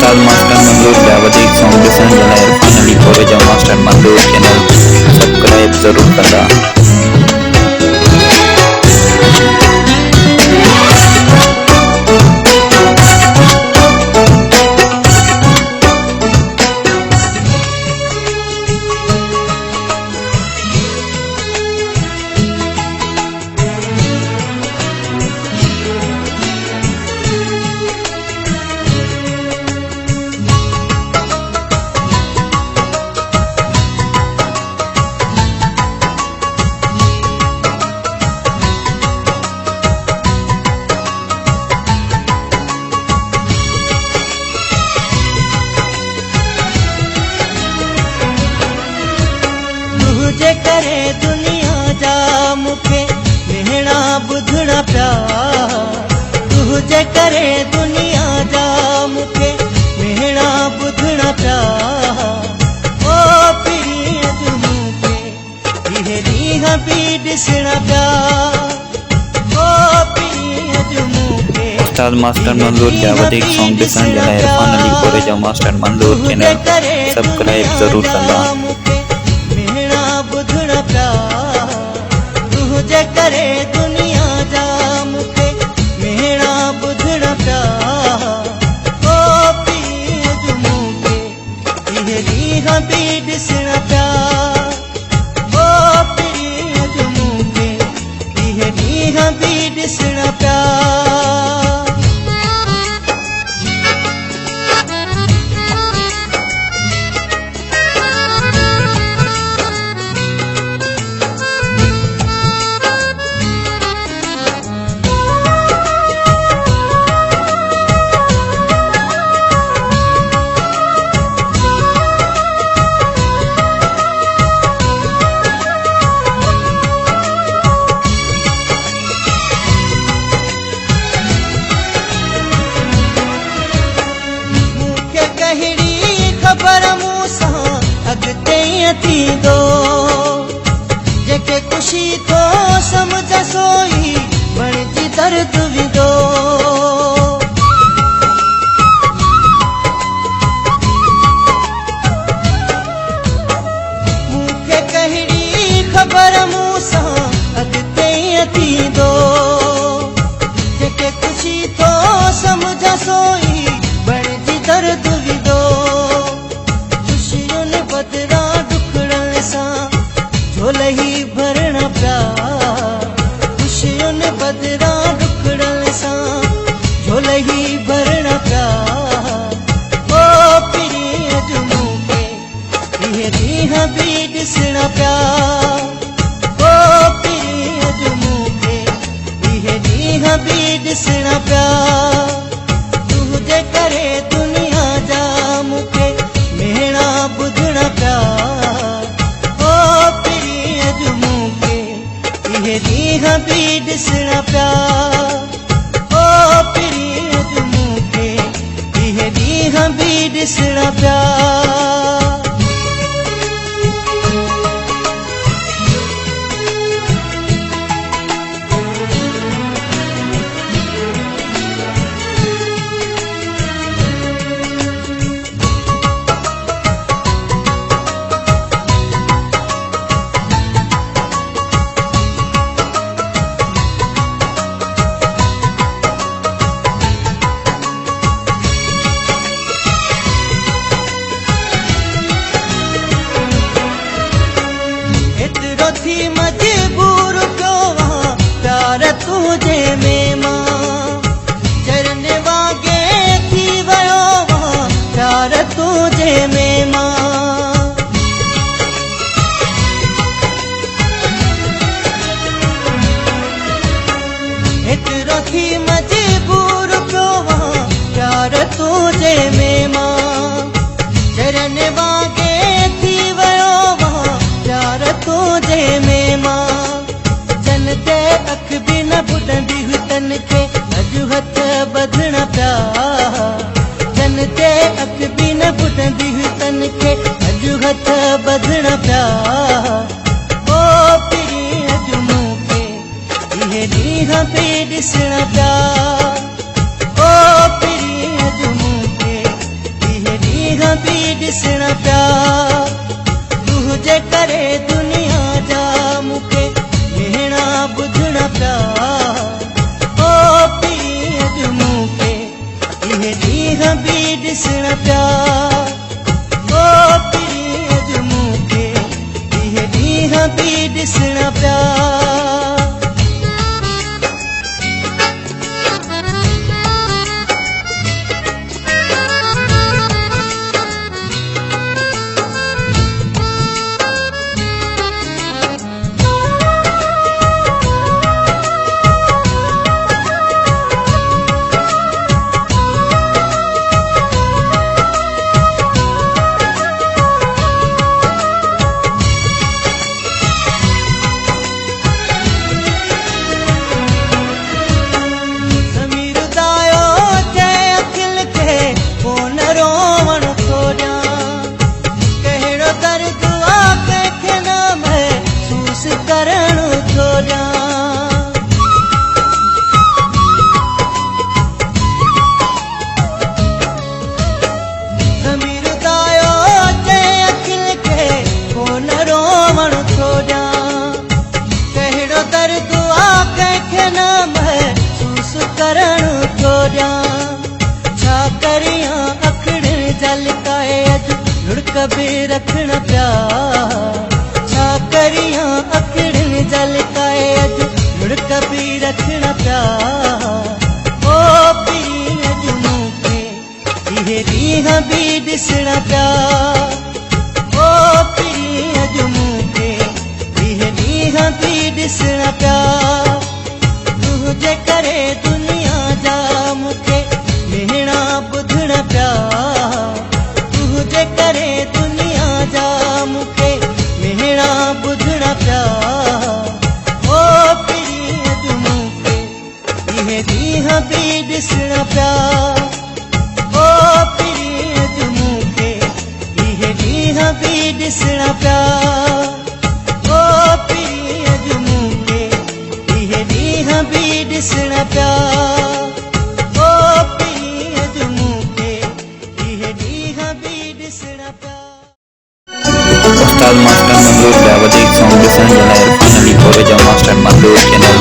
उस्ताद master मंजूर जावदीक foundation जला Irfan Ali college of master मंजूर चैनल सब्सक्राइब जरूर करना। तुझे करे दुनिया जा मुखे मिहणा बुधणा प्यार। तुझे करे दुनिया जा मुखे मिहणा बुधणा प्यार। ओ पिरी अज मुखे इहे ॾींहं बि ॾिसणा प्यार। ओ पिरी अज मुखे उस्ताद मास्टर मंजूर जावदीक फाउंडेशन जला Irfan Ali college of master मंजूर चैनल सब्सक्राइब जरूर करना। तुझे करे दुनिया जा मुखे मिहणा बुधणा प्यार। ओ पीर अज मुखे इहे ॾींहं बि ॾिसणा प्यार। ओ पीर अज मुखे इहे ॾींहं बि ॾिसणा प्यार। खबर मूंसां अॻिते थींदो जेके ख़ुशी थो सम्झ सोई बणिजी दर्द विदो। मूंखे कहिड़ी ख़बर मूंसां अॻिते थींदो जेके ख़ुशी थो सम्झ सोई बणिजी दर्द विदो। बदरा डुकड़न सां झोलही भरणा प्यार। खुशियुनि बदरा डुकड़न सां झोलही भरणा प्यार। ओ पिरी अज मुखे इहे ॾींहं बि ॾिसणा प्यार। ओ पिरी अज मुखे इहे ॾींहं बि ॾिसणा प्यार। तुझे करे दुनिया जा मुखे मिहणा बुधणा प्यार। ओ पिरी अज मुखे इहे ॾींहं बि ॾिसणा प्यार। ओ पिरी अज मुखे इहे ॾींहं बि ॾिसणा प्यार। थी मजबूर पियो प्यार तुझे में मां चरण वागे थी वियो प्यार तुझे में मां। एतिरो थी मजबूर पियो प्यार तुझे में मां चरण वागे थी वियो प्यार तुझे में मां। जन ते अख बि न ॿुधंदी हुई तन खे अॼु हथ ॿधणा प्यार। जन ते अख बि न ॿुधंदी हुई तन खे अॼु हथ ॿधणा प्यार। ओ पिरी अज मुखे इहे ॾींहं बि ॾिसणा प्यार। ओ पिरी अज मुखे ॾींहं बि ॾिसण पिया ओ पिरी अॼु मूंखे इहे ॾींहं बि ॾिसण पिया कभी रखण पिया छा करियां अखिड़ियुनि झलकाए अॼु लुड़क बि रखण पिया ओ पिरी अॼु मूंखे इहे ॾींहं बि ॾिसण पिया ओ पिरी अॼु मूंखे इहे ॾींहं बि ॾिसण पिया तुंहिंजे करे दुनिया जा मूंखे मेहणा ॿुधण पिया तुंहिंजे करे दुनिया जा मूंखे मेहणा ॿुधण पिया ओ पिरी अॼु मूंखे इहे ॾींहं बि ॾिसण पिया ओ पिरी अॼु मूंखे इहे ॾींहं बि ॾिसण पिया ओ पिरी अॼु मूंखे इहे ॾींहं बि ॾिसण पिया ओ पिरी अॼु मूंखे इहे ॾींहं बि ॾिसण पिया उस्ताद मास्टर मंजूर ॿिया वधीक सॉन्ग ॾिसण जे लाइ इरफान अली कोरेजा मास्टर मंजूर चैनल